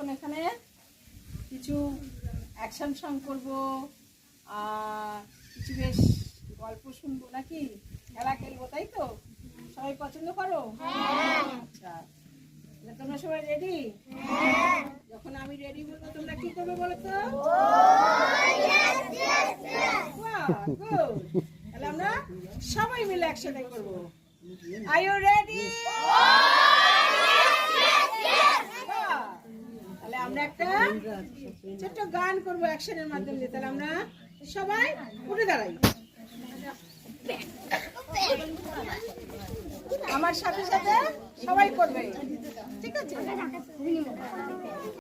এখন এখানে কিছু অ্যাকশন সং করবো, কিছু বেশ গল্প শুনবো, নাকি খেলা খেলবো, তাই তো? সবাই পছন্দ করো? আচ্ছা, তোমরা সবাই রেডি? যখন আমি রেডি বলবো তোমরা কি করবে বলো তো? তাহলে আমরা সবাই মিলে একসাথে করবো। Are you ready? তাহলে আমরা একটা ছোট্ট গান করবো অ্যাকশনের মাধ্যমে। তাহলে আমরা সবাই উঠে দাঁড়াই, আমার সাথে সাথে সবাই করবে, ঠিক আছে?